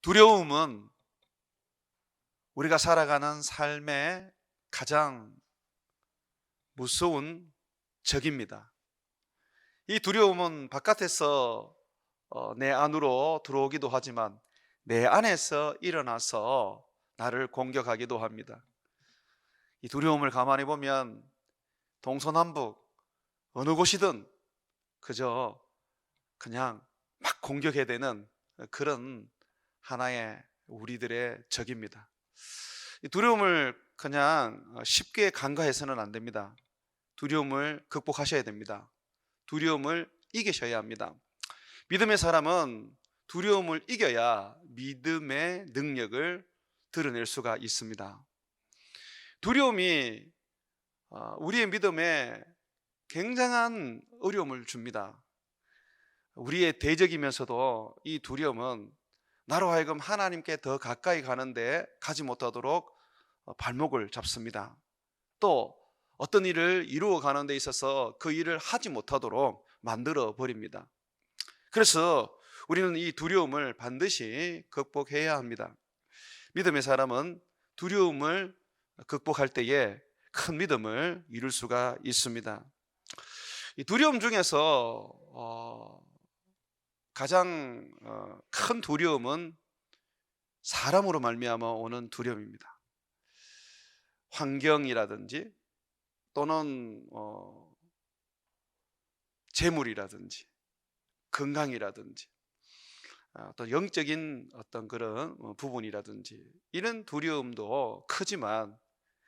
두려움은 우리가 살아가는 삶의 가장 무서운 적입니다. 이 두려움은 바깥에서 내 안으로 들어오기도 하지만 내 안에서 일어나서 나를 공격하기도 합니다. 이 두려움을 가만히 보면 동서남북 어느 곳이든 그저 그냥 막 공격해야 되는 그런 하나의 우리들의 적입니다. 이 두려움을 그냥 쉽게 간과해서는 안 됩니다. 두려움을 극복하셔야 됩니다. 두려움을 이기셔야 합니다. 믿음의 사람은 두려움을 이겨야 믿음의 능력을 드러낼 수가 있습니다. 두려움이 우리의 믿음에 굉장한 어려움을 줍니다. 우리의 대적이면서도 이 두려움은 나로 하여금 하나님께 더 가까이 가는데 가지 못하도록 발목을 잡습니다. 또 어떤 일을 이루어 가는 데 있어서 그 일을 하지 못하도록 만들어 버립니다. 그래서 우리는 이 두려움을 반드시 극복해야 합니다. 믿음의 사람은 두려움을 극복할 때에 큰 믿음을 이룰 수가 있습니다. 이 두려움 중에서 가장 큰 두려움은 사람으로 말미암아 오는 두려움입니다. 환경이라든지 또는 재물이라든지 건강이라든지 또 영적인 어떤 그런 부분이라든지 이런 두려움도 크지만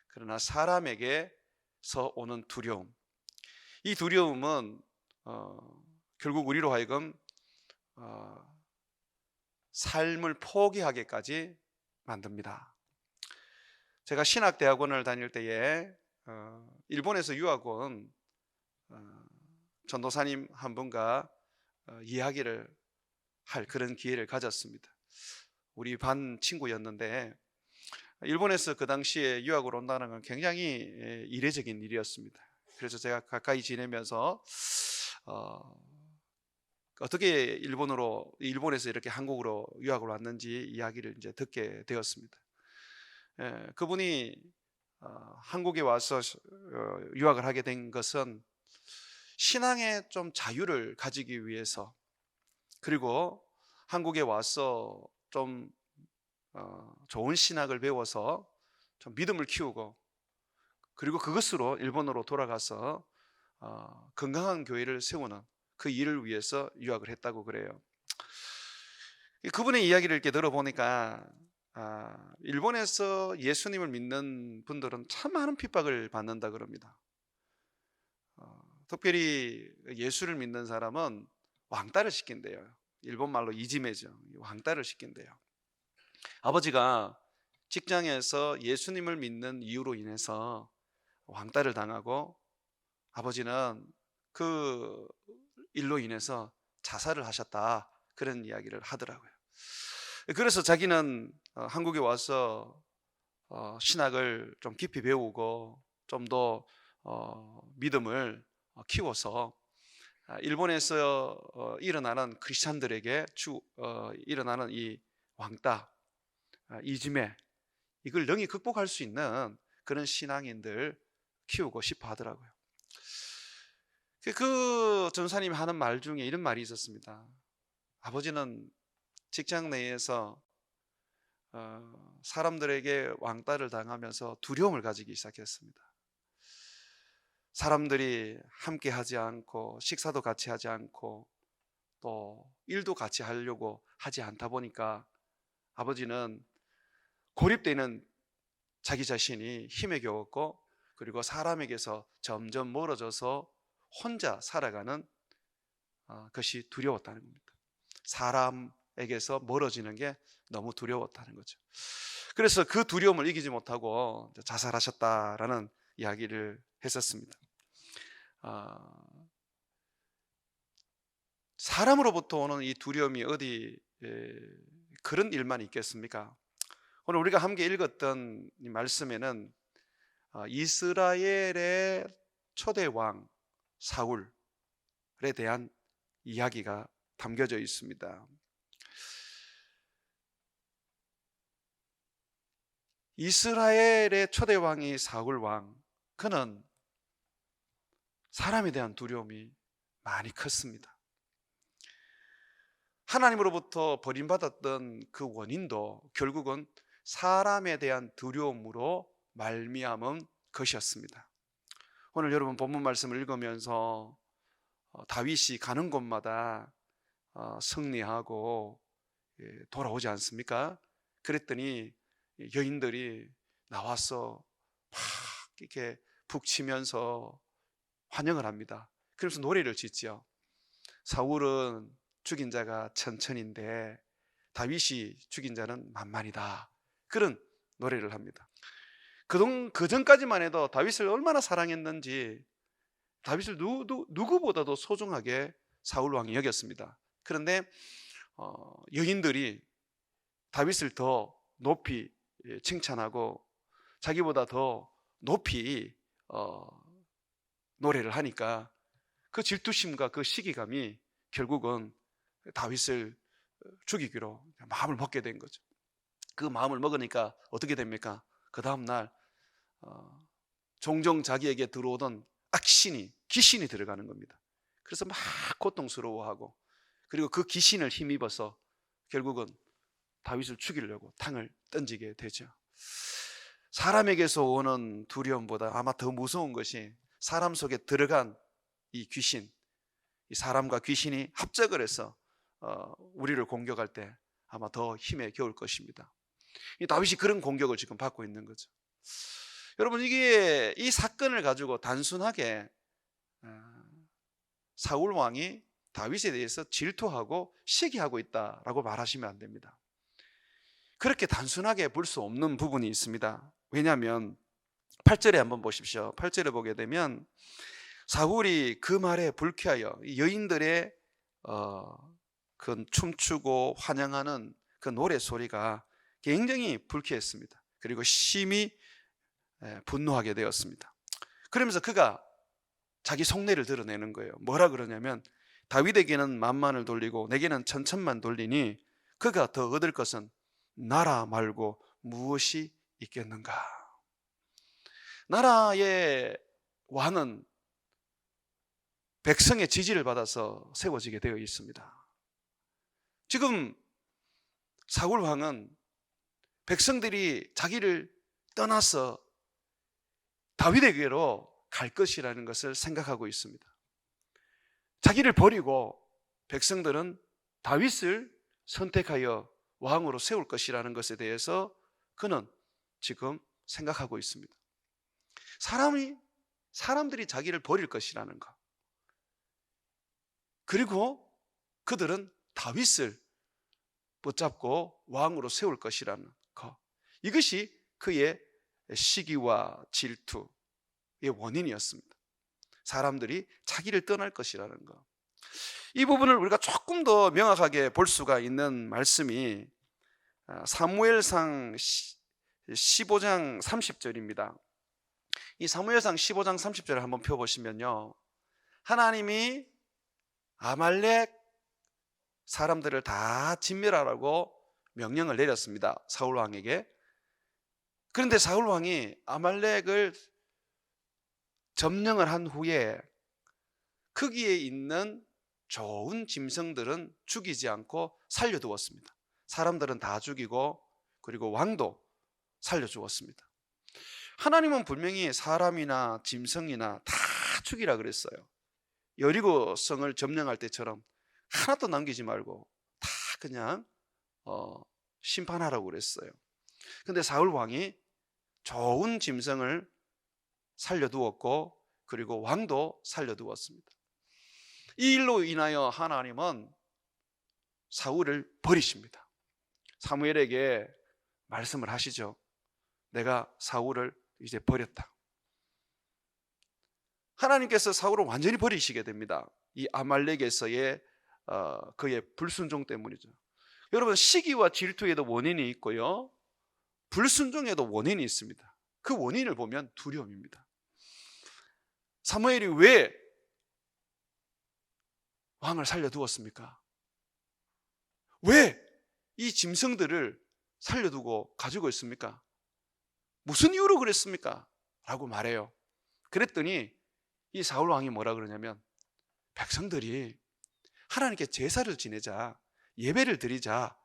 그러나 사람에게서 오는 두려움, 이 두려움은 결국 우리로 하여금 삶을 포기하게까지 만듭니다. 제가 신학대학원을 다닐 때에 일본에서 유학 온 전도사님 한 분과 이야기를 할 그런 기회를 가졌습니다. 우리 반 친구였는데 일본에서 그 당시에 유학을 온다는 건 굉장히 이례적인 일이었습니다. 그래서 제가 가까이 지내면서 어떻게 일본에서 이렇게 한국으로 유학을 왔는지 이야기를 이제 듣게 되었습니다. 그분이 한국에 와서 유학을 하게 된 것은 신앙의 좀 자유를 가지기 위해서, 그리고 한국에 와서 좀 좋은 신학을 배워서 좀 믿음을 키우고, 그리고 그것으로 일본으로 돌아가서 건강한 교회를 세우는 그 일을 위해서 유학을 했다고 그래요. 그분의 이야기를 이렇게 들어보니까 일본에서 예수님을 믿는 분들은 참 많은 핍박을 받는다 그럽니다. 특별히 예수를 믿는 사람은 왕따를 시킨대요. 일본 말로 이지메죠. 왕따를 시킨대요. 아버지가 직장에서 예수님을 믿는 이유로 인해서 왕따를 당하고 아버지는 그 일로 인해서 자살을 하셨다, 그런 이야기를 하더라고요. 그래서 자기는 한국에 와서 신학을 좀 깊이 배우고 좀 더 믿음을 키워서 일본에서 일어나는 크리스찬들에게 일어나는 이 왕따, 이지메, 이걸 능히 극복할 수 있는 그런 신앙인들 키우고 싶어 하더라고요. 그 전사님이 하는 말 중에 이런 말이 있었습니다. 아버지는 직장 내에서 사람들에게 왕따를 당하면서 두려움을 가지기 시작했습니다. 사람들이 함께 하지 않고 식사도 같이 하지 않고 또 일도 같이 하려고 하지 않다 보니까 아버지는 고립되는 자기 자신이 힘에 겨웠고, 그리고 사람에게서 점점 멀어져서 혼자 살아가는 것이 두려웠다는 겁니다. 사람에게서 멀어지는 게 너무 두려웠다는 거죠. 그래서 그 두려움을 이기지 못하고 자살하셨다라는 이야기를 했었습니다. 사람으로부터 오는 이 두려움이 어디 그런 일만 있겠습니까? 오늘 우리가 함께 읽었던 이 말씀에는 이스라엘의 초대 왕 사울에 대한 이야기가 담겨져 있습니다. 이스라엘의 초대 왕이 사울 왕, 그는 사람에 대한 두려움이 많이 컸습니다. 하나님으로부터 버림받았던 그 원인도 결국은 사람에 대한 두려움으로 말미암은 것이었습니다. 오늘 여러분 본문 말씀을 읽으면서 다윗이 가는 곳마다 승리하고 돌아오지 않습니까? 그랬더니 여인들이 나와서 막 이렇게 북치면서 환영을 합니다. 그러면서 노래를 짓지요. 사울은 죽인 자가 천천인데 다윗이 죽인 자는 만만이다. 그런 노래를 합니다. 그 전까지만 해도 다윗을 얼마나 사랑했는지 다윗을 누구보다도 소중하게 사울 왕이 여겼습니다. 그런데 여인들이 다윗을 더 높이 칭찬하고 자기보다 더 높이 노래를 하니까 그 질투심과 그 시기감이 결국은 다윗을 죽이기로 마음을 먹게 된 거죠. 그 마음을 먹으니까 어떻게 됩니까? 그 다음날 종종 자기에게 들어오던 악신이, 귀신이 들어가는 겁니다. 그래서 막 고통스러워하고, 그리고 그 귀신을 힘입어서 결국은 다윗을 죽이려고 탕을 던지게 되죠. 사람에게서 오는 두려움보다 아마 더 무서운 것이 사람 속에 들어간 이 귀신, 이 사람과 귀신이 합작을 해서 우리를 공격할 때 아마 더 힘에 겨울 것입니다. 이 다윗이 그런 공격을 지금 받고 있는 거죠. 여러분, 이게 이 사건을 가지고 단순하게 사울 왕이 다윗에 대해서 질투하고 시기하고 있다라고 말하시면 안 됩니다. 그렇게 단순하게 볼 수 없는 부분이 있습니다. 왜냐하면 8절에 한번 보십시오. 8절에 보게 되면 사울이 그 말에 불쾌하여 여인들의 그 춤추고 환영하는 그 노래 소리가 굉장히 불쾌했습니다. 그리고 심히 분노하게 되었습니다. 그러면서 그가 자기 속내를 드러내는 거예요. 뭐라 그러냐면 다윗에게는 만만을 돌리고 내게는 천천만 돌리니 그가 더 얻을 것은 나라 말고 무엇이 있겠는가. 나라의 왕은 백성의 지지를 받아서 세워지게 되어 있습니다. 지금 사울 왕은 백성들이 자기를 떠나서 다윗에게로 갈 것이라는 것을 생각하고 있습니다. 자기를 버리고 백성들은 다윗을 선택하여 왕으로 세울 것이라는 것에 대해서 그는 지금 생각하고 있습니다. 사람들이 자기를 버릴 것이라는 것, 그리고 그들은 다윗을 붙잡고 왕으로 세울 것이라는 것, 이것이 그의 시기와 질투의 원인이었습니다. 사람들이 자기를 떠날 것이라는 것. 이 부분을 우리가 조금 더 명확하게 볼 수가 있는 말씀이 사무엘상 15장 30절입니다. 이 사무엘상 15장 30절을 한번 펴보시면요, 하나님이 아말렉 사람들을 다 진멸하라고 명령을 내렸습니다. 사울 왕에게. 그런데 사울 왕이 아말렉을 점령을 한 후에 거기에 있는 좋은 짐승들은 죽이지 않고 살려두었습니다. 사람들은 다 죽이고 그리고 왕도 살려주었습니다. 하나님은 분명히 사람이나 짐승이나 다 죽이라 그랬어요. 여리고 성을 점령할 때처럼 하나도 남기지 말고 다 그냥 심판하라고 그랬어요. 근데 사울 왕이 좋은 짐승을 살려두었고 그리고 왕도 살려두었습니다. 이 일로 인하여 하나님은 사울을 버리십니다. 사무엘에게 말씀을 하시죠. 내가 사울을 이제 버렸다. 하나님께서 사울을 완전히 버리시게 됩니다. 이 아말렉에서의 그의 불순종 때문이죠. 여러분, 시기와 질투에도 원인이 있고요, 불순종에도 원인이 있습니다. 그 원인을 보면 두려움입니다. 사무엘이 왜 왕을 살려두었습니까? 왜 이 짐승들을 살려두고 가지고 있습니까? 무슨 이유로 그랬습니까? 라고 말해요. 그랬더니 이 사울 왕이 뭐라 그러냐면, 백성들이 하나님께 제사를 지내자, 예배를 드리자,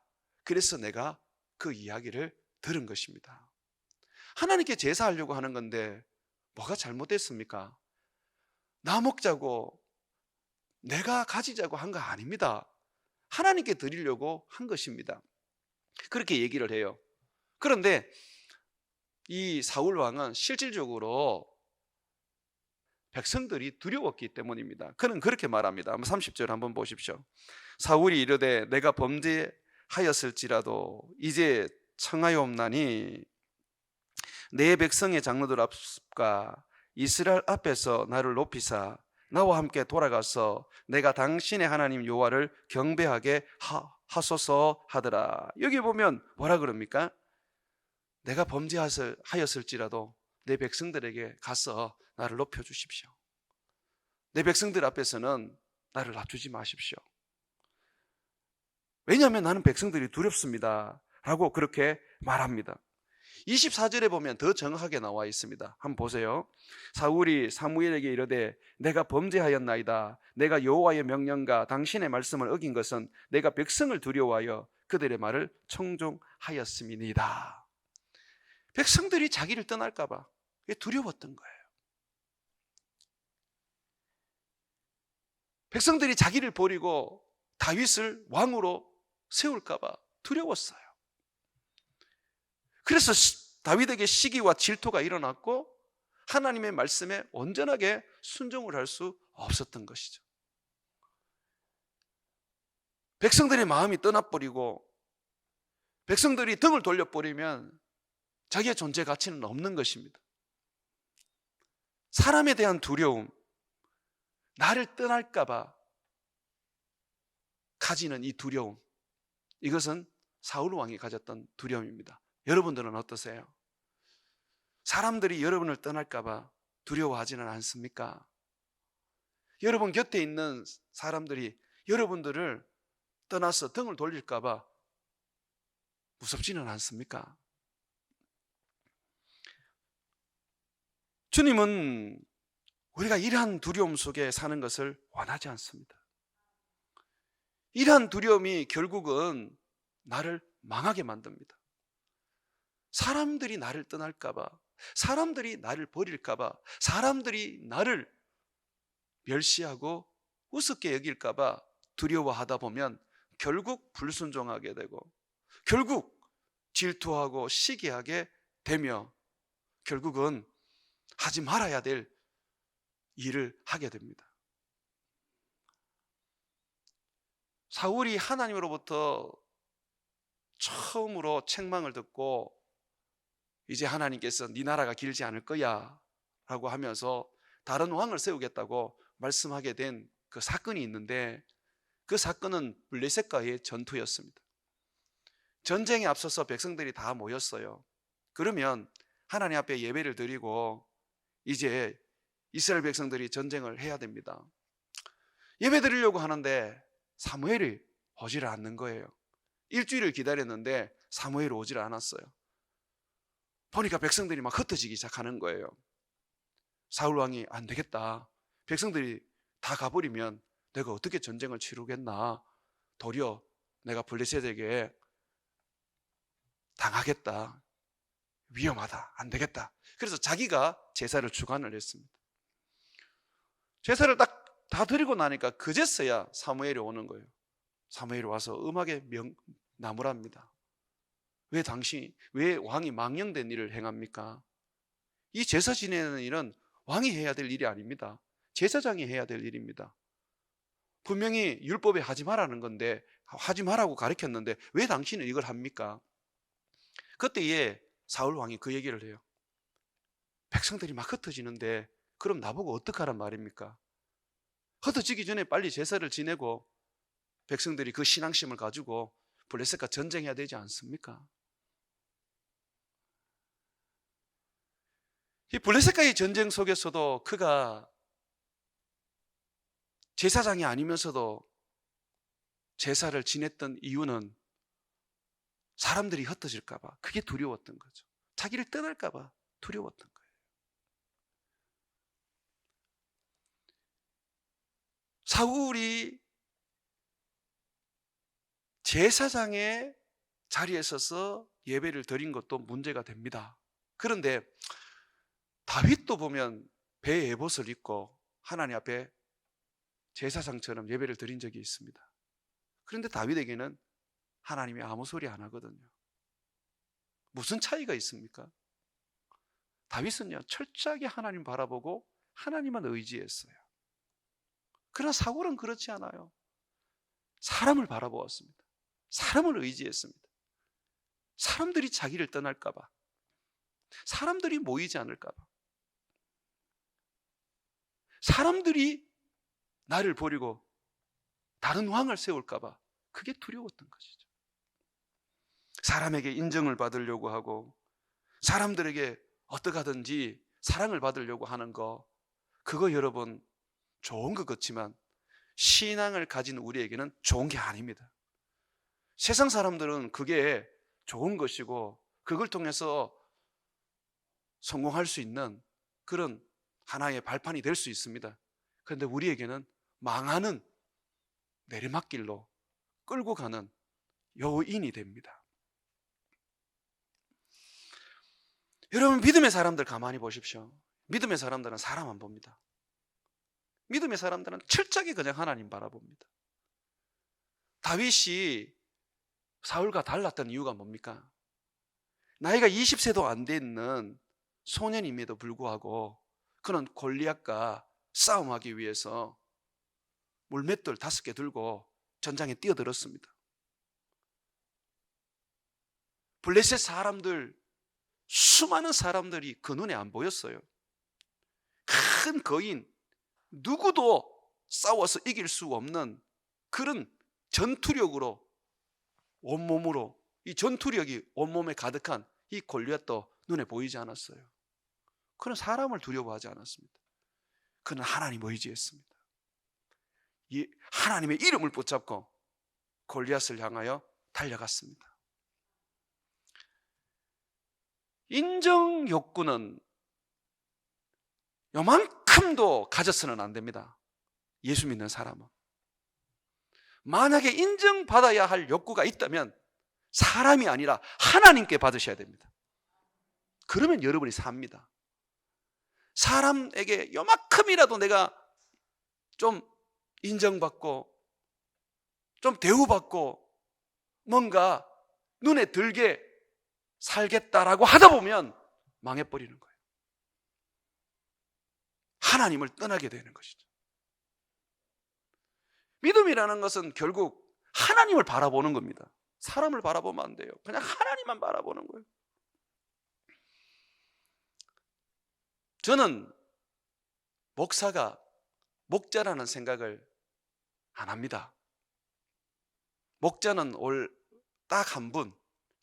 그래서 내가 그 이야기를 들은 것입니다. 하나님께 제사하려고 하는 건데 뭐가 잘못됐습니까? 나 먹자고, 내가 가지자고 한 거 아닙니다. 하나님께 드리려고 한 것입니다. 그렇게 얘기를 해요. 그런데 이 사울 왕은 실질적으로 백성들이 두려웠기 때문입니다. 그는 그렇게 말합니다. 30절 한번 보십시오. 사울이 이르되 내가 범죄하였을지라도 이제 청하여옵나니 내 백성의 장로들 앞과 이스라엘 앞에서 나를 높이사 나와 함께 돌아가서 내가 당신의 하나님 여호와를 경배하게 하소서 하더라. 여기 보면 뭐라 그럽니까? 내가 범죄하였을지라도 내 백성들에게 가서 나를 높여주십시오. 내 백성들 앞에서는 나를 낮추지 마십시오. 왜냐하면 나는 백성들이 두렵습니다 라고 그렇게 말합니다. 24절에 보면 더 정확하게 나와 있습니다. 한번 보세요. 사울이 사무엘에게 이르되 내가 범죄하였나이다. 내가 여호와의 명령과 당신의 말씀을 어긴 것은 내가 백성을 두려워하여 그들의 말을 청종하였음이니이다. 백성들이 자기를 떠날까 봐 두려웠던 거예요. 백성들이 자기를 버리고 다윗을 왕으로 세울까 봐 두려웠어요. 그래서 다윗에게 시기와 질투가 일어났고 하나님의 말씀에 온전하게 순종을 할 수 없었던 것이죠. 백성들의 마음이 떠나버리고 백성들이 등을 돌려버리면 자기의 존재 가치는 없는 것입니다. 사람에 대한 두려움, 나를 떠날까 봐 가지는 이 두려움, 이것은 사울 왕이 가졌던 두려움입니다. 여러분들은 어떠세요? 사람들이 여러분을 떠날까 봐 두려워하지는 않습니까? 여러분 곁에 있는 사람들이 여러분들을 떠나서 등을 돌릴까 봐 무섭지는 않습니까? 주님은 우리가 이러한 두려움 속에 사는 것을 원하지 않습니다. 이러한 두려움이 결국은 나를 망하게 만듭니다. 사람들이 나를 떠날까 봐, 사람들이 나를 버릴까 봐, 사람들이 나를 멸시하고 우습게 여길까 봐 두려워하다 보면 결국 불순종하게 되고 결국 질투하고 시기하게 되며 결국은 하지 말아야 될 일을 하게 됩니다. 사울이 하나님으로부터 처음으로 책망을 듣고 이제 하나님께서 네 나라가 길지 않을 거야 라고 하면서 다른 왕을 세우겠다고 말씀하게 된 그 사건이 있는데, 그 사건은 블레셋과의 전투였습니다. 전쟁에 앞서서 백성들이 다 모였어요. 그러면 하나님 앞에 예배를 드리고 이제 이스라엘 백성들이 전쟁을 해야 됩니다. 예배 드리려고 하는데 사무엘이 오지를 않는 거예요. 일주일을 기다렸는데 사무엘이 오지를 않았어요. 보니까 백성들이 막 흩어지기 시작하는 거예요. 사울 왕이 안 되겠다, 백성들이 다 가버리면 내가 어떻게 전쟁을 치르겠나, 도리어 내가 블레셋에게 당하겠다, 위험하다, 안 되겠다. 그래서 자기가 제사를 주관을 했습니다. 제사를 딱 다 드리고 나니까 그제서야 사무엘이 오는 거예요. 사무엘이 와서 음하게 나무랍니다. 왜 왕이 망령된 일을 행합니까? 이 제사 지내는 일은 왕이 해야 될 일이 아닙니다. 제사장이 해야 될 일입니다. 분명히 율법에 하지 말라는 건데, 하지 말라고 가르쳤는데 왜 당신은 이걸 합니까? 그때에 사울 왕이 그 얘기를 해요. 백성들이 막 흩어지는데 그럼 나보고 어떡하란 말입니까? 흩어지기 전에 빨리 제사를 지내고 백성들이 그 신앙심을 가지고 블레셋과 전쟁해야 되지 않습니까? 이 블레셋과의 전쟁 속에서도 그가 제사장이 아니면서도 제사를 지냈던 이유는 사람들이 흩어질까 봐 그게 두려웠던 거죠. 자기를 떠날까 봐 두려웠던 거예요. 사울이 제사장의 자리에 서서 예배를 드린 것도 문제가 됩니다. 그런데 다윗도 보면 배에 에봇을 입고 하나님 앞에 제사장처럼 예배를 드린 적이 있습니다. 그런데 다윗에게는 하나님이 아무 소리 안 하거든요. 무슨 차이가 있습니까? 다윗은요, 철저하게 하나님 바라보고 하나님만 의지했어요. 그러나 사울은 그렇지 않아요. 사람을 바라보았습니다. 사람을 의지했습니다. 사람들이 자기를 떠날까 봐, 사람들이 모이지 않을까 봐, 사람들이 나를 버리고 다른 왕을 세울까 봐, 그게 두려웠던 것이죠. 사람에게 인정을 받으려고 하고 사람들에게 어떻게 하든지 사랑을 받으려고 하는 거, 그거 여러분 좋은 것 같지만 신앙을 가진 우리에게는 좋은 게 아닙니다. 세상 사람들은 그게 좋은 것이고 그걸 통해서 성공할 수 있는 그런 하나의 발판이 될 수 있습니다. 그런데 우리에게는 망하는 내리막길로 끌고 가는 요인이 됩니다. 여러분, 믿음의 사람들 가만히 보십시오. 믿음의 사람들은 사람 안 봅니다. 믿음의 사람들은 철저하게 그냥 하나님 바라봅니다. 다윗이 사울과 달랐던 이유가 뭡니까? 나이가 20세도 안 되는 소년임에도 불구하고 그는 골리앗과 싸움하기 위해서 물맷돌 5개 들고 전장에 뛰어들었습니다. 블레셋 사람들, 수많은 사람들이 그 눈에 안 보였어요. 큰 거인, 누구도 싸워서 이길 수 없는 그런 전투력으로, 온몸으로, 이 전투력이 온몸에 가득한 이 골리앗도 눈에 보이지 않았어요. 그는 사람을 두려워하지 않았습니다. 그는 하나님을 의지했습니다. 하나님의 이름을 붙잡고 골리앗을 향하여 달려갔습니다. 인정 욕구는 요만큼도 가져서는 안 됩니다. 예수 믿는 사람은. 만약에 인정받아야 할 욕구가 있다면 사람이 아니라 하나님께 받으셔야 됩니다. 그러면 여러분이 삽니다. 사람에게 요만큼이라도 내가 좀 인정받고 좀 대우받고 뭔가 눈에 들게 살겠다라고 하다 보면 망해버리는 거예요. 하나님을 떠나게 되는 것이죠. 믿음이라는 것은 결국 하나님을 바라보는 겁니다. 사람을 바라보면 안 돼요. 그냥 하나님만 바라보는 거예요. 저는 목사가 목자라는 생각을 안 합니다. 목자는 딱 한 분,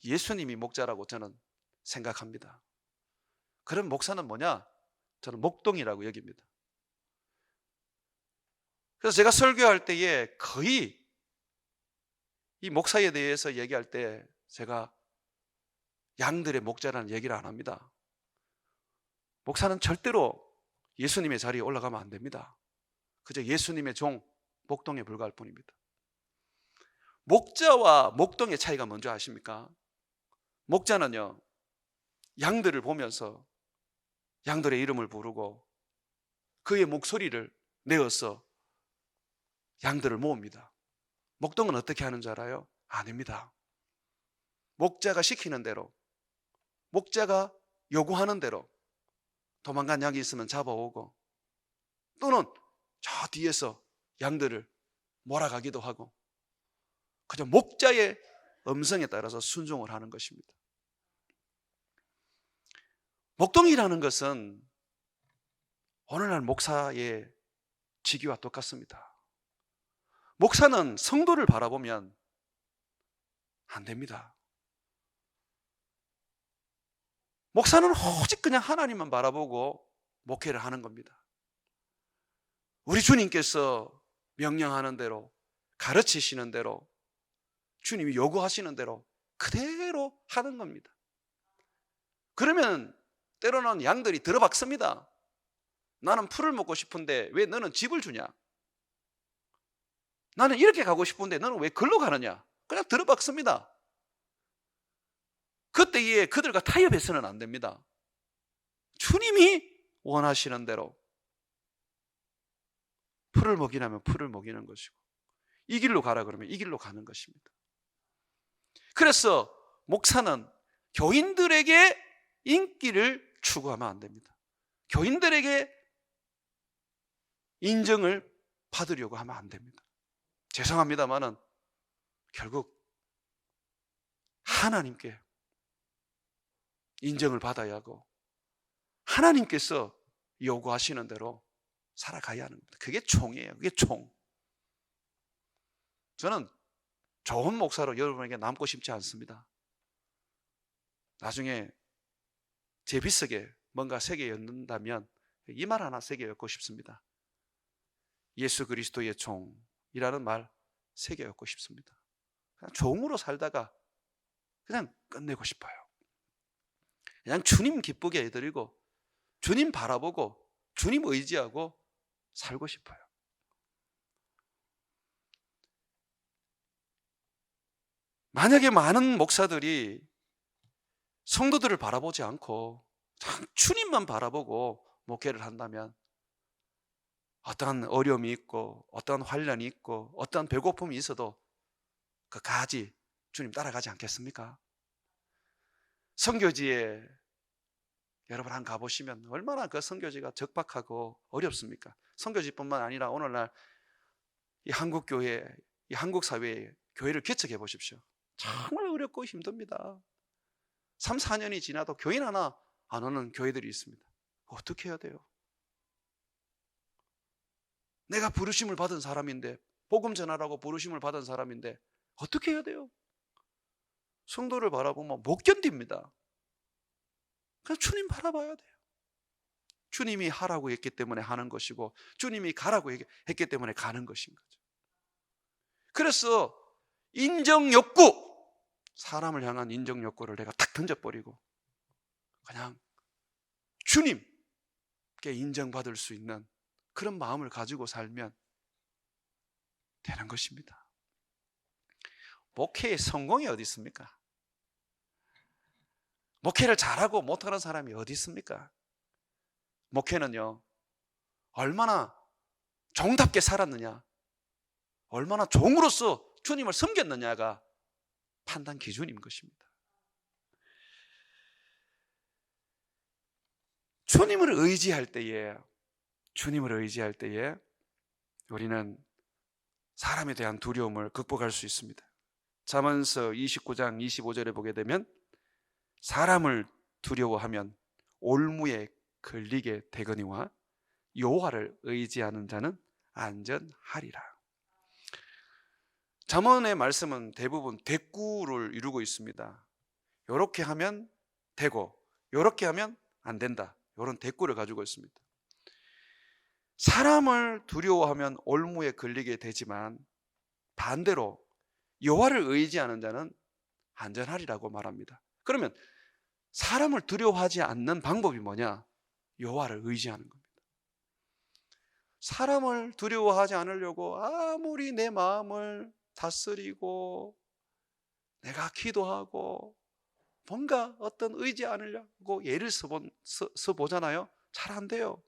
예수님이 목자라고 저는 생각합니다. 그럼 목사는 뭐냐? 저는 목동이라고 여깁니다. 그래서 제가 설교할 때에 거의 이 목사에 대해서 얘기할 때 제가 양들의 목자라는 얘기를 안 합니다. 목사는 절대로 예수님의 자리에 올라가면 안 됩니다. 그저 예수님의 종, 목동에 불과할 뿐입니다. 목자와 목동의 차이가 뭔지 아십니까? 목자는요, 양들을 보면서 양들의 이름을 부르고 그의 목소리를 내어서 양들을 모읍니다. 목동은 어떻게 하는 줄 알아요? 아닙니다. 목자가 시키는 대로, 목자가 요구하는 대로 도망간 양이 있으면 잡아오고 또는 저 뒤에서 양들을 몰아가기도 하고 그저 목자의 음성에 따라서 순종을 하는 것입니다. 목동이라는 것은 오늘날 목사의 직위와 똑같습니다. 목사는 성도를 바라보면 안 됩니다. 목사는 오직 그냥 하나님만 바라보고 목회를 하는 겁니다. 우리 주님께서 명령하는 대로, 가르치시는 대로, 주님이 요구하시는 대로 그대로 하는 겁니다. 그러면 때로는 양들이 들어박습니다. 나는 풀을 먹고 싶은데 왜 너는 집을 주냐? 나는 이렇게 가고 싶은데 너는 왜 글로 가느냐? 그냥 들어박습니다. 그때에 그들과 타협해서는 안 됩니다. 주님이 원하시는 대로 풀을 먹이라면 풀을 먹이는 것이고, 이 길로 가라 그러면 이 길로 가는 것입니다. 그래서 목사는 교인들에게 인기를 추구하면 안 됩니다. 교인들에게 인정을 받으려고 하면 안 됩니다. 죄송합니다만은 결국 하나님께 인정을 받아야 하고 하나님께서 요구하시는 대로 살아가야 하는 겁니다. 그게 총이에요. 그게 총. 저는 좋은 목사로 여러분에게 남고 싶지 않습니다. 나중에 제 빗속에 뭔가 새겨 엮는다면 이 말 하나 새겨 엮고 싶습니다. 예수 그리스도의 종이라는 말 새겨 엮고 싶습니다. 그냥 종으로 살다가 그냥 끝내고 싶어요. 그냥 주님 기쁘게 해드리고 주님 바라보고 주님 의지하고 살고 싶어요. 만약에 많은 목사들이 성도들을 바라보지 않고 주님만 바라보고 목회를 한다면 어떠한 어려움이 있고 어떠한 환난이 있고 어떠한 배고픔이 있어도 그 가지 주님 따라가지 않겠습니까? 선교지에 여러분 한 가보시면 얼마나 그 선교지가 적박하고 어렵습니까? 선교지뿐만 아니라 오늘날 이 한국 교회, 이 한국 사회에 교회를 개척해 보십시오. 정말 어렵고 힘듭니다. 3, 4년이 지나도 교인 하나 안 오는 교회들이 있습니다. 어떻게 해야 돼요? 내가 부르심을 받은 사람인데, 복음 전하라고 부르심을 받은 사람인데 어떻게 해야 돼요? 성도를 바라보면 못 견딥니다. 그냥 주님 바라봐야 돼요. 주님이 하라고 했기 때문에 하는 것이고 주님이 가라고 했기 때문에 가는 것인 거죠. 그래서 인정 욕구, 사람을 향한 인정 욕구를 내가 탁 던져버리고 그냥 주님께 인정받을 수 있는 그런 마음을 가지고 살면 되는 것입니다. 목회의 성공이 어디 있습니까? 목회를 잘하고 못하는 사람이 어디 있습니까? 목회는요, 얼마나 종답게 살았느냐, 얼마나 종으로서 주님을 섬겼느냐가 판단 기준인 것입니다. 주님을 의지할 때에 우리는 사람에 대한 두려움을 극복할 수 있습니다. 잠언서 29장 25절에 보게 되면 사람을 두려워하면 올무에 걸리게 되거니와 여호와를 의지하는 자는 안전하리라. 잠언의 말씀은 대부분 대꾸를 이루고 있습니다. 이렇게 하면 되고 이렇게 하면 안 된다, 이런 대꾸를 가지고 있습니다. 사람을 두려워하면 올무에 걸리게 되지만 반대로 여호와를 의지하는 자는 안전하리라고 말합니다. 그러면 사람을 두려워하지 않는 방법이 뭐냐? 여호와를 의지하는 겁니다. 사람을 두려워하지 않으려고 아무리 내 마음을 다스리고 내가 기도하고 뭔가 어떤 의지 않으려고 예를 써보잖아요. 잘 안 돼요.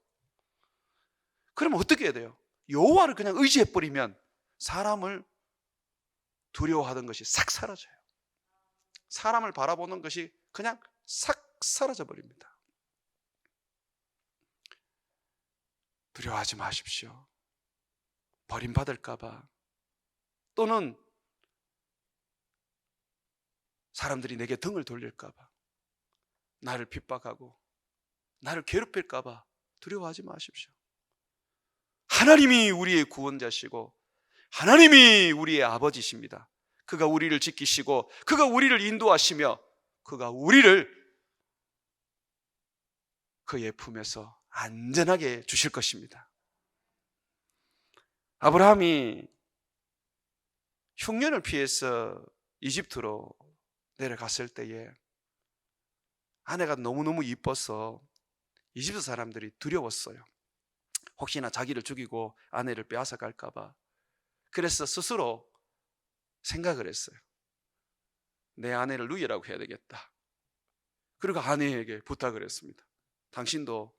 그러면 어떻게 해야 돼요? 여호와를 그냥 의지해버리면 사람을 두려워하던 것이 싹 사라져요. 사람을 바라보는 것이 그냥 싹 사라져 버립니다. 두려워하지 마십시오. 버림받을까 봐, 또는 사람들이 내게 등을 돌릴까 봐, 나를 핍박하고 나를 괴롭힐까 봐 두려워하지 마십시오. 하나님이 우리의 구원자시고 하나님이 우리의 아버지십니다. 그가 우리를 지키시고 그가 우리를 인도하시며 그가 우리를 그의 품에서 안전하게 주실 것입니다. 아브라함이 흉년을 피해서 이집트로 내려갔을 때에 아내가 너무너무 이뻐서 이집트 사람들이 두려웠어요. 혹시나 자기를 죽이고 아내를 빼앗아 갈까 봐. 그래서 스스로 생각을 했어요. 내 아내를 누이라고 해야 되겠다. 그리고 아내에게 부탁을 했습니다. 당신도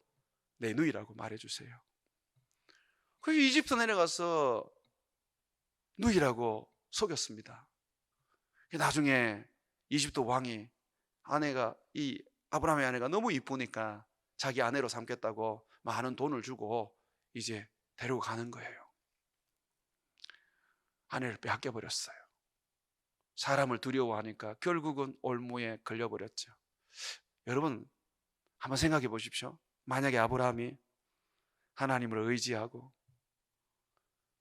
내 누이라고 말해주세요. 그래서 이집트 내려가서 누이라고 속였습니다. 나중에 이집트 왕이 이 아브라함의 아내가 너무 이쁘니까 자기 아내로 삼겠다고 많은 돈을 주고 이제 데리고 가는 거예요. 아내를 빼앗겨 버렸어요. 사람을 두려워하니까 결국은 올무에 걸려버렸죠. 여러분 한번 생각해 보십시오. 만약에 아브라함이 하나님을 의지하고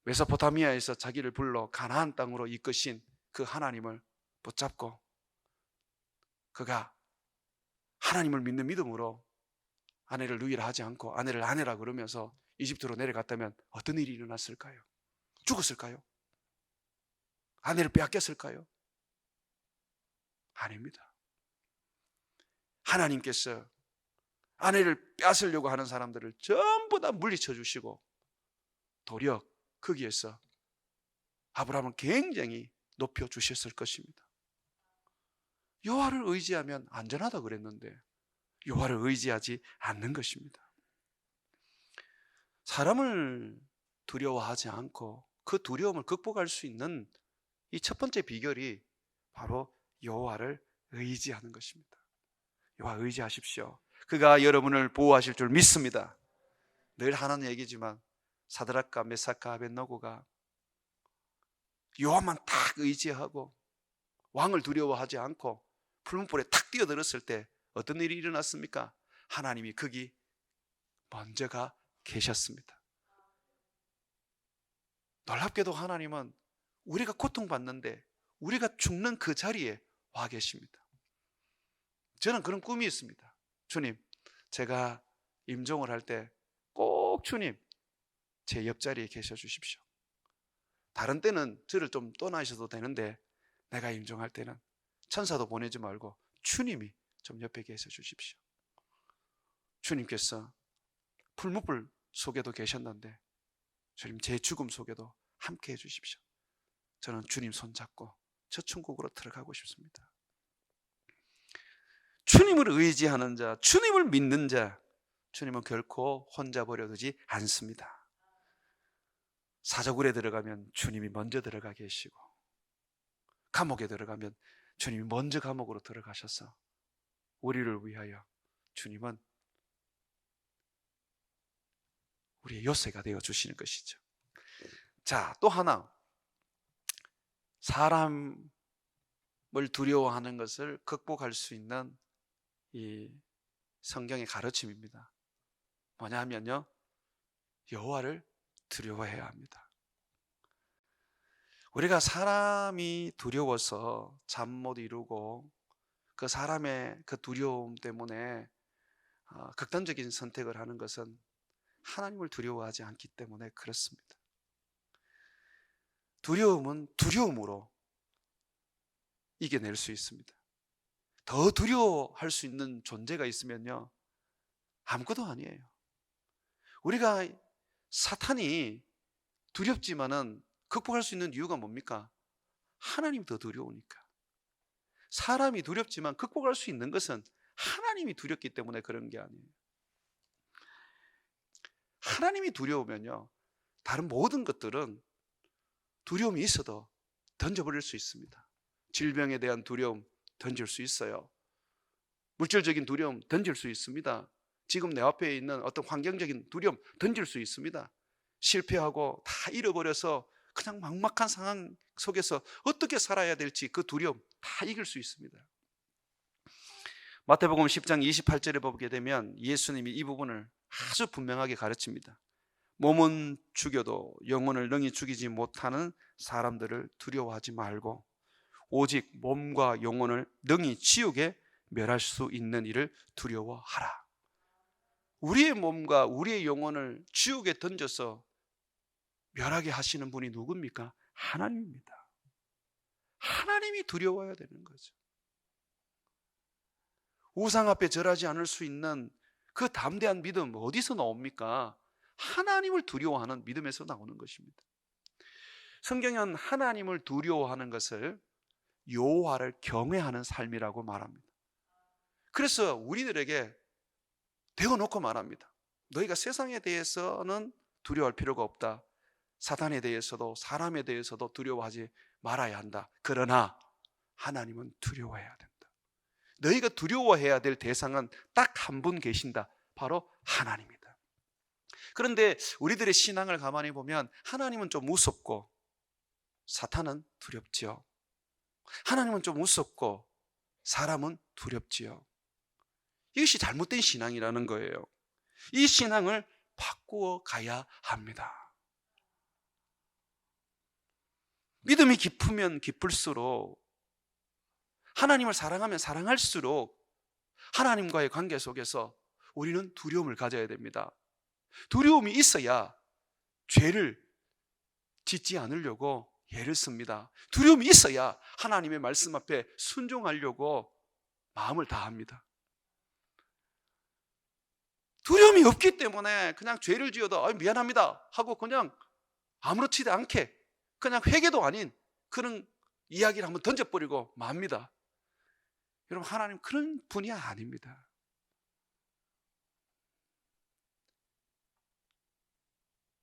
메소포타미아에서 자기를 불러 가나안 땅으로 이끄신 그 하나님을 붙잡고 그가 하나님을 믿는 믿음으로 아내를 누이라 하지 않고 아내를 아내라 그러면서 이집트로 내려갔다면 어떤 일이 일어났을까요? 죽었을까요? 아내를 빼앗겼을까요? 아닙니다. 하나님께서 아내를 빼앗으려고 하는 사람들을 전부 다 물리쳐 주시고 도리어 거기에서 아브라함을 굉장히 높여 주셨을 것입니다. 여호와를 의지하면 안전하다 그랬는데 여호와를 의지하지 않는 것입니다. 사람을 두려워하지 않고 그 두려움을 극복할 수 있는 이 첫 번째 비결이 바로 여호와를 의지하는 것입니다. 여호와 의지하십시오. 그가 여러분을 보호하실 줄 믿습니다. 늘 하는 얘기지만 사드락과 메삭과 아벳노고가 여호와만 딱 의지하고 왕을 두려워하지 않고 풀문불에 탁 뛰어들었을 때 어떤 일이 일어났습니까? 하나님이 거기 먼저가 계셨습니다. 놀랍게도 하나님은 우리가 고통받는데 우리가 죽는 그 자리에 와 계십니다. 저는 그런 꿈이 있습니다. 주님, 제가 임종을 할 때 꼭 주님 제 옆자리에 계셔 주십시오. 다른 때는 저를 좀 떠나셔도 되는데 내가 임종할 때는 천사도 보내지 말고 주님이 좀 옆에 계셔 주십시오. 주님께서 풀무불 속에도 계셨는데 주님 제 죽음 속에도 함께 해 주십시오. 저는 주님 손잡고 저 천국으로 들어가고 싶습니다. 주님을 의지하는 자, 주님을 믿는 자, 주님은 결코 혼자 버려두지 않습니다. 사저굴에 들어가면 주님이 먼저 들어가 계시고 감옥에 들어가면 주님이 먼저 감옥으로 들어가셔서 우리를 위하여 주님은 우리의 요새가 되어 주시는 것이죠. 자, 또 하나, 사람을 두려워하는 것을 극복할 수 있는 이 성경의 가르침입니다. 뭐냐 하면요, 여호와를 두려워해야 합니다. 우리가 사람이 두려워서 잠 못 이루고 그 사람의 그 두려움 때문에 극단적인 선택을 하는 것은 하나님을 두려워하지 않기 때문에 그렇습니다. 두려움은 두려움으로 이겨낼 수 있습니다. 더 두려워할 수 있는 존재가 있으면요, 아무것도 아니에요. 우리가 사탄이 두렵지만은 극복할 수 있는 이유가 뭡니까? 하나님이 더 두려우니까. 사람이 두렵지만 극복할 수 있는 것은 하나님이 두렵기 때문에 그런 게 아니에요. 하나님이 두려우면요, 다른 모든 것들은 두려움이 있어도 던져버릴 수 있습니다. 질병에 대한 두려움 던질 수 있어요. 물질적인 두려움 던질 수 있습니다. 지금 내 앞에 있는 어떤 환경적인 두려움 던질 수 있습니다. 실패하고 다 잃어버려서 그냥 막막한 상황 속에서 어떻게 살아야 될지 그 두려움 다 이길 수 있습니다. 마태복음 10장 28절에 보게 되면 예수님이 이 부분을 아주 분명하게 가르칩니다. 몸은 죽여도 영혼을 능히 죽이지 못하는 사람들을 두려워하지 말고 오직 몸과 영혼을 능히 지옥에 멸할 수 있는 이를 두려워하라. 우리의 몸과 우리의 영혼을 지옥에 던져서 멸하게 하시는 분이 누굽니까? 하나님입니다. 하나님이 두려워야 되는 거죠. 우상 앞에 절하지 않을 수 있는 그 담대한 믿음 어디서 나옵니까? 하나님을 두려워하는 믿음에서 나오는 것입니다. 성경은 하나님을 두려워하는 것을 여호와를 경외하는 삶이라고 말합니다. 그래서 우리들에게 대어놓고 말합니다. 너희가 세상에 대해서는 두려워할 필요가 없다. 사탄에 대해서도 사람에 대해서도 두려워하지 말아야 한다. 그러나 하나님은 두려워해야 된다. 너희가 두려워해야 될 대상은 딱 한 분 계신다. 바로 하나님이다. 그런데 우리들의 신앙을 가만히 보면 하나님은 좀 무섭고 사탄은 두렵지요. 하나님은 좀 무섭고 사람은 두렵지요. 이것이 잘못된 신앙이라는 거예요. 이 신앙을 바꾸어 가야 합니다. 믿음이 깊으면 깊을수록, 하나님을 사랑하면 사랑할수록 하나님과의 관계 속에서 우리는 두려움을 가져야 됩니다. 두려움이 있어야 죄를 짓지 않으려고 예를 씁니다. 두려움이 있어야 하나님의 말씀 앞에 순종하려고 마음을 다합니다. 두려움이 없기 때문에 그냥 죄를 지어도 미안합니다 하고 그냥 아무렇지도 않게 그냥 회개도 아닌 그런 이야기를 한번 던져버리고 맙니다. 여러분, 하나님 그런 분이 아닙니다.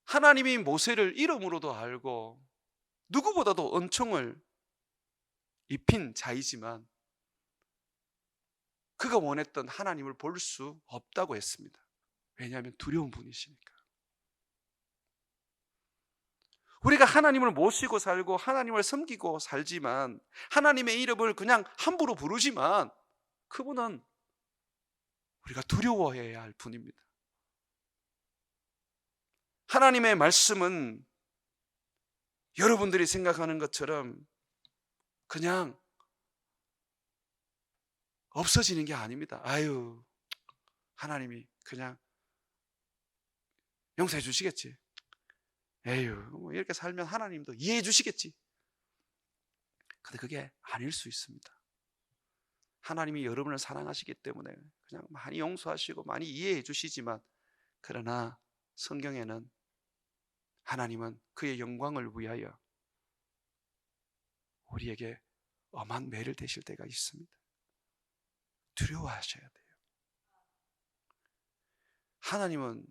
하나님이 모세를 이름으로도 알고 누구보다도 은총을 입힌 자이지만 그가 원했던 하나님을 볼 수 없다고 했습니다. 왜냐하면 두려운 분이시니까. 우리가 하나님을 모시고 살고 하나님을 섬기고 살지만, 하나님의 이름을 그냥 함부로 부르지만 그분은 우리가 두려워해야 할 분입니다. 하나님의 말씀은 여러분들이 생각하는 것처럼 그냥 없어지는 게 아닙니다. 아유, 하나님이 그냥 용서해 주시겠지. 에휴, 뭐 이렇게 살면 하나님도 이해해 주시겠지. 근데 그게 아닐 수 있습니다. 하나님이 여러분을 사랑하시기 때문에 그냥 많이 용서하시고 많이 이해해 주시지만, 그러나 성경에는 하나님은 그의 영광을 위하여 우리에게 엄한 매를 대실 때가 있습니다. 두려워하셔야 돼요. 하나님은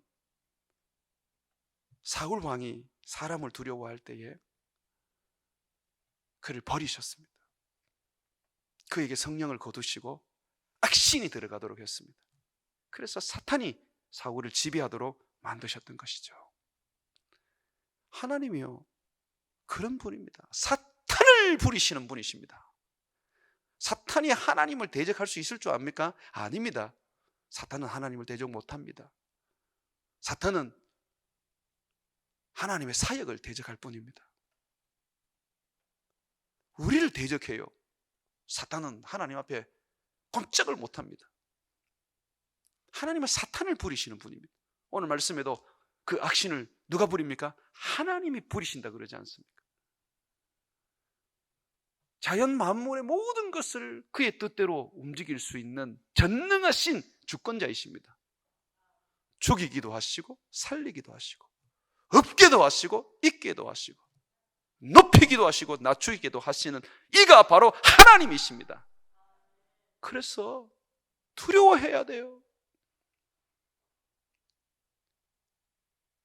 사울 왕이 사람을 두려워할 때에 그를 버리셨습니다. 그에게 성령을 거두시고 악신이 들어가도록 했습니다. 그래서 사탄이 사울을 지배하도록 만드셨던 것이죠. 하나님이요, 그런 분입니다. 사탄을 부리시는 분이십니다. 사탄이 하나님을 대적할 수 있을 줄 압니까? 아닙니다. 사탄은 하나님을 대적 못합니다. 사탄은 하나님의 사역을 대적할 뿐입니다. 우리를 대적해요. 사탄은 하나님 앞에 꼼짝을 못합니다. 하나님은 사탄을 부리시는 분입니다. 오늘 말씀에도 그 악신을 누가 부립니까? 하나님이 부리신다 그러지 않습니까? 자연 만물의 모든 것을 그의 뜻대로 움직일 수 있는 전능하신 주권자이십니다. 죽이기도 하시고 살리기도 하시고 없게도 하시고 있게도 하시고 높이기도 하시고 낮추기도 하시는 이가 바로 하나님이십니다. 그래서 두려워해야 돼요.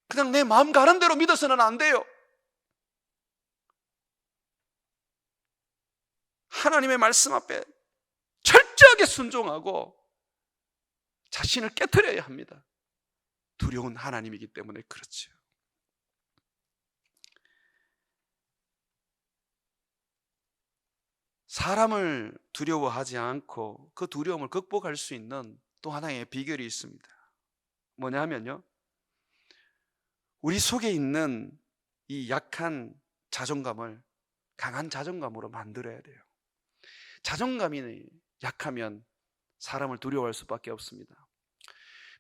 그냥 내 마음 가는 대로 믿어서는 안 돼요. 하나님의 말씀 앞에 철저하게 순종하고 자신을 깨트려야 합니다. 두려운 하나님이기 때문에 그렇죠. 사람을 두려워하지 않고 그 두려움을 극복할 수 있는 또 하나의 비결이 있습니다. 뭐냐면요, 우리 속에 있는 이 약한 자존감을 강한 자존감으로 만들어야 돼요. 자존감이 약하면 사람을 두려워할 수밖에 없습니다.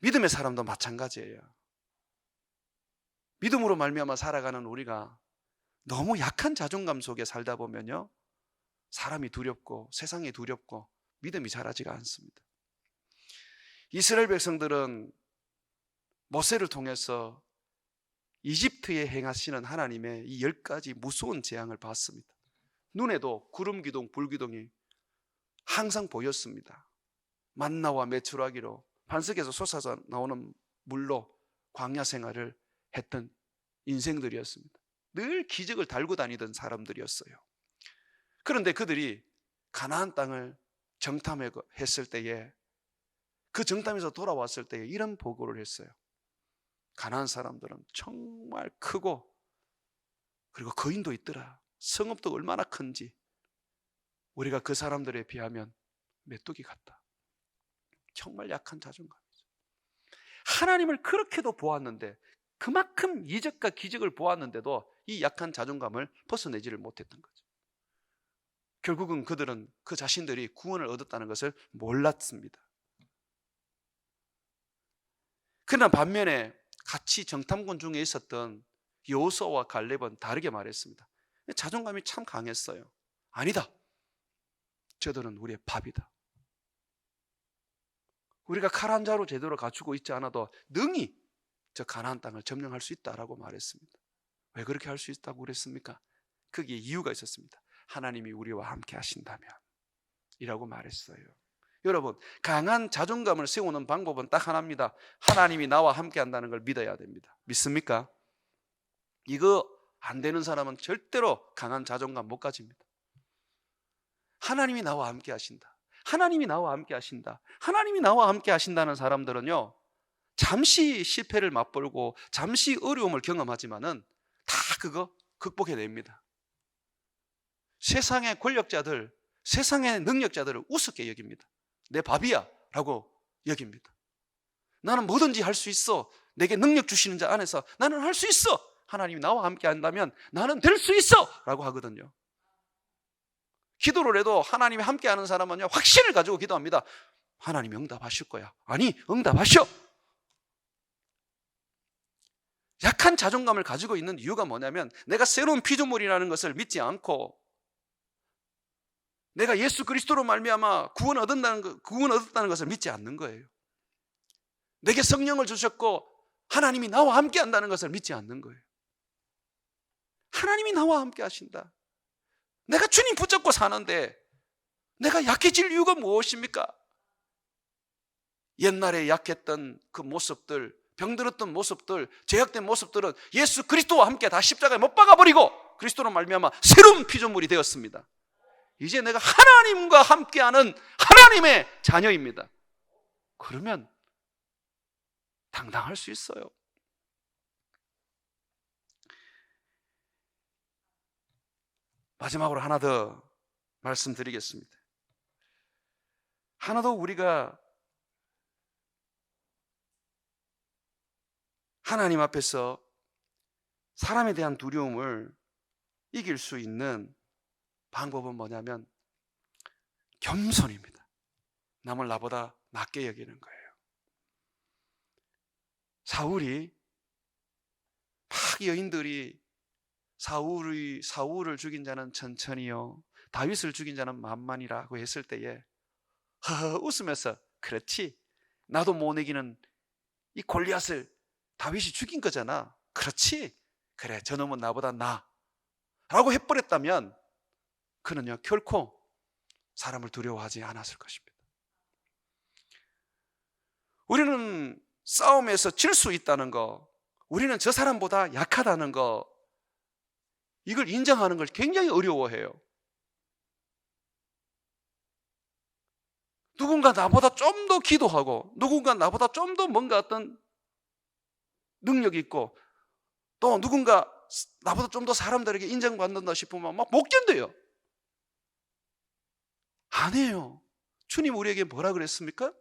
믿음의 사람도 마찬가지예요. 믿음으로 말미암아 살아가는 우리가 너무 약한 자존감 속에 살다 보면요, 사람이 두렵고 세상이 두렵고 믿음이 자라지가 않습니다. 이스라엘 백성들은 모세를 통해서 이집트에 행하시는 하나님의 이 10가지 무서운 재앙을 봤습니다. 눈에도 구름 기둥, 불 기둥이 항상 보였습니다. 만나와 메추라기로 반석에서 솟아서 나오는 물로 광야 생활을 했던 인생들이었습니다. 늘 기적을 달고 다니던 사람들이었어요. 그런데 그들이 가나안 땅을 정탐했을 때에, 그 정탐에서 돌아왔을 때에 이런 보고를 했어요. 가나안 사람들은 정말 크고, 그리고 거인도 있더라. 성읍도 얼마나 큰지 우리가 그 사람들에 비하면 메뚜기 같다. 정말 약한 자존감이죠. 하나님을 그렇게도 보았는데, 그만큼 이적과 기적을 보았는데도 이 약한 자존감을 벗어내지를 못했던 거죠. 결국은 그들은 그 자신들이 구원을 얻었다는 것을 몰랐습니다. 그러나 반면에 같이 정탐꾼 중에 있었던 여호수아와 갈렙은 다르게 말했습니다. 자존감이 참 강했어요. 아니다, 저들은 우리의 밥이다. 우리가 칼 한 자루 제대로 갖추고 있지 않아도 능히 저 가나안 땅을 점령할 수 있다라고 말했습니다. 왜 그렇게 할 수 있다고 그랬습니까? 거기에 이유가 있었습니다. 하나님이 우리와 함께 하신다면 이라고 말했어요. 여러분, 강한 자존감을 세우는 방법은 딱 하나입니다. 하나님이 나와 함께 한다는 걸 믿어야 됩니다. 믿습니까? 이거 안 되는 사람은 절대로 강한 자존감 못 가집니다. 하나님이 나와 함께 하신다, 하나님이 나와 함께 하신다, 하나님이 나와 함께 하신다는 사람들은요, 잠시 실패를 맛보고 잠시 어려움을 경험하지만은 다 그거 극복해냅니다. 세상의 권력자들, 세상의 능력자들을 우습게 여깁니다. 내 밥이야 라고 여깁니다. 나는 뭐든지 할 수 있어, 내게 능력 주시는 자 안에서 나는 할 수 있어, 하나님이 나와 함께 한다면 나는 될 수 있어 라고 하거든요. 기도를 해도 하나님이 함께 하는 사람은요, 확신을 가지고 기도합니다. 하나님이 응답하실 거야. 아니, 응답하셔. 약한 자존감을 가지고 있는 이유가 뭐냐면, 내가 새로운 피조물이라는 것을 믿지 않고, 내가 예수 그리스도로 말미암아 구원을 얻었다는 것을 믿지 않는 거예요. 내게 성령을 주셨고 하나님이 나와 함께 한다는 것을 믿지 않는 거예요. 하나님이 나와 함께 하신다. 내가 주님 붙잡고 사는데 내가 약해질 이유가 무엇입니까? 옛날에 약했던 그 모습들, 병들었던 모습들, 죄악된 모습들은 예수 그리스도와 함께 다 십자가에 못 박아버리고 그리스도로 말미암아 새로운 피조물이 되었습니다. 이제 내가 하나님과 함께하는 하나님의 자녀입니다. 그러면 당당할 수 있어요. 마지막으로 하나 더 말씀드리겠습니다. 하나 더 우리가 하나님 앞에서 사람에 대한 두려움을 이길 수 있는 방법은 뭐냐면 겸손입니다. 남을 나보다 낮게 여기는 거예요. 사울이 막 여인들이 사울을 죽인 자는 천천히요, 다윗을 죽인 자는 만만이라고 했을 때에 웃으면서, 그렇지, 나도 못 이기는 이 골리앗을 다윗이 죽인 거잖아. 그렇지, 그래, 저놈은 나보다 나 라고 해버렸다면 그는요, 결코 사람을 두려워하지 않았을 것입니다. 우리는 싸움에서 질 수 있다는 거, 우리는 저 사람보다 약하다는 거, 이걸 인정하는 걸 굉장히 어려워해요. 누군가 나보다 좀 더 기도하고, 누군가 나보다 좀 더 뭔가 어떤 능력이 있고, 또 누군가 나보다 좀 더 사람들에게 인정받는다 싶으면 막 못 견뎌요. 안 해요. 주님 우리에게 뭐라 그랬습니까?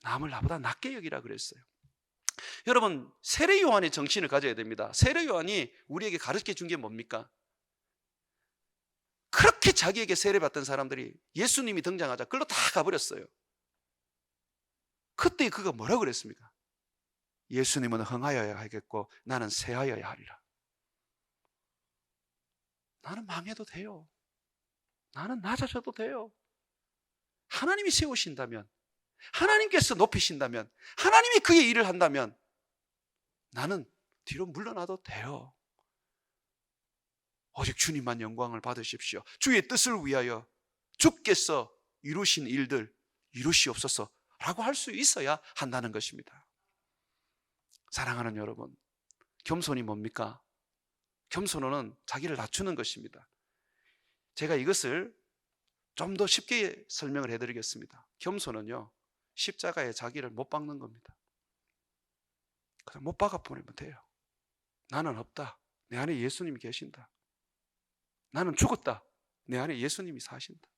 남을 나보다 낮게 여기라 그랬어요. 여러분, 세례 요한의 정신을 가져야 됩니다. 세례 요한이 우리에게 가르쳐 준 게 뭡니까? 그렇게 자기에게 세례받던 사람들이 예수님이 등장하자 그걸로 다 가버렸어요. 그때 그가 뭐라 그랬습니까? 예수님은 흥하여야 하겠고 나는 쇠하여야 하리라. 나는 망해도 돼요. 나는 낮아져도 돼요. 하나님이 세우신다면, 하나님께서 높이신다면, 하나님이 그의 일을 한다면 나는 뒤로 물러나도 돼요. 오직 주님만 영광을 받으십시오. 주의 뜻을 위하여 주께서 이루신 일들 이루시옵소서 라고 할 수 있어야 한다는 것입니다. 사랑하는 여러분, 겸손이 뭡니까? 겸손은 자기를 낮추는 것입니다. 제가 이것을 좀 더 쉽게 설명을 해드리겠습니다. 겸손은요, 십자가에 자기를 못 박는 겁니다. 그냥 못 박아 버리면 돼요. 나는 없다. 내 안에 예수님이 계신다. 나는 죽었다. 내 안에 예수님이 사신다.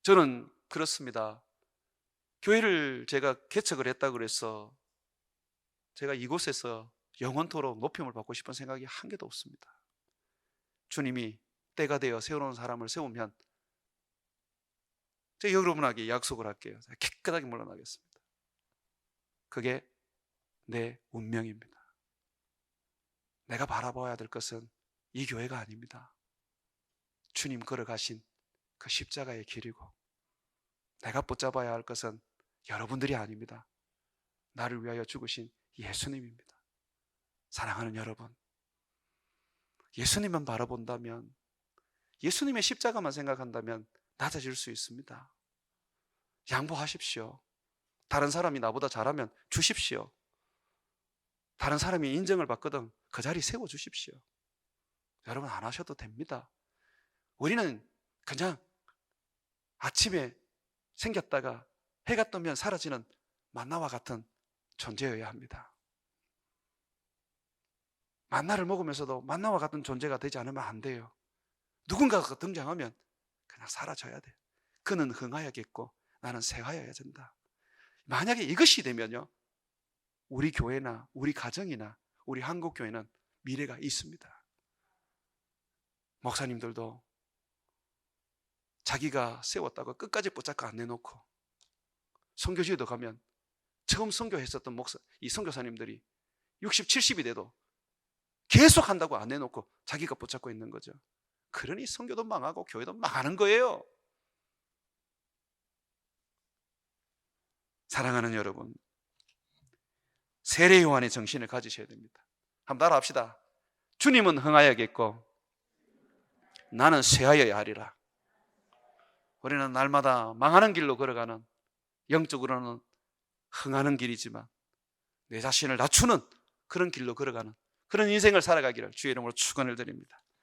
저는 그렇습니다. 교회를 제가 개척을 했다고 그래서 제가 이곳에서 영원토록 높임을 받고 싶은 생각이 한 개도 없습니다. 주님이 때가 되어 세워놓은 사람을 세우면 제가 여러분에게 약속을 할게요. 제가 깨끗하게 물러나겠습니다. 그게 내 운명입니다. 내가 바라봐야 될 것은 이 교회가 아닙니다. 주님 걸어가신 그 십자가의 길이고, 내가 붙잡아야 할 것은 여러분들이 아닙니다. 나를 위하여 죽으신 예수님입니다. 사랑하는 여러분, 예수님만 바라본다면, 예수님의 십자가만 생각한다면 낮아질 수 있습니다. 양보하십시오. 다른 사람이 나보다 잘하면 주십시오. 다른 사람이 인정을 받거든 그 자리 세워주십시오. 여러분, 안 하셔도 됩니다. 우리는 그냥 아침에 생겼다가 해가 뜨면 사라지는 만나와 같은 존재여야 합니다. 만나를 먹으면서도 만나와 같은 존재가 되지 않으면 안 돼요. 누군가가 등장하면 그냥 사라져야 돼요. 그는 흥하여야겠고 나는 쇠하여야 된다. 만약에 이것이 되면요, 우리 교회나 우리 가정이나 우리 한국교회는 미래가 있습니다. 목사님들도 자기가 세웠다고 끝까지 붙잡고 안 내놓고, 선교지에도 가면 처음 선교했었던 이 선교사님들이 60, 70이 돼도 계속 한다고 안 내놓고 자기가 붙잡고 있는 거죠. 그러니 선교도 망하고 교회도 망하는 거예요. 사랑하는 여러분, 세례 요한의 정신을 가지셔야 됩니다. 한번 따라 합시다. 주님은 흥하여야겠고 나는 쇠하여야 하리라. 우리는 날마다 망하는 길로 걸어가는, 영적으로는 흥하는 길이지만 내 자신을 낮추는 그런 길로 걸어가는 그런 인생을 살아가기를 주의 이름으로 축원을 드립니다.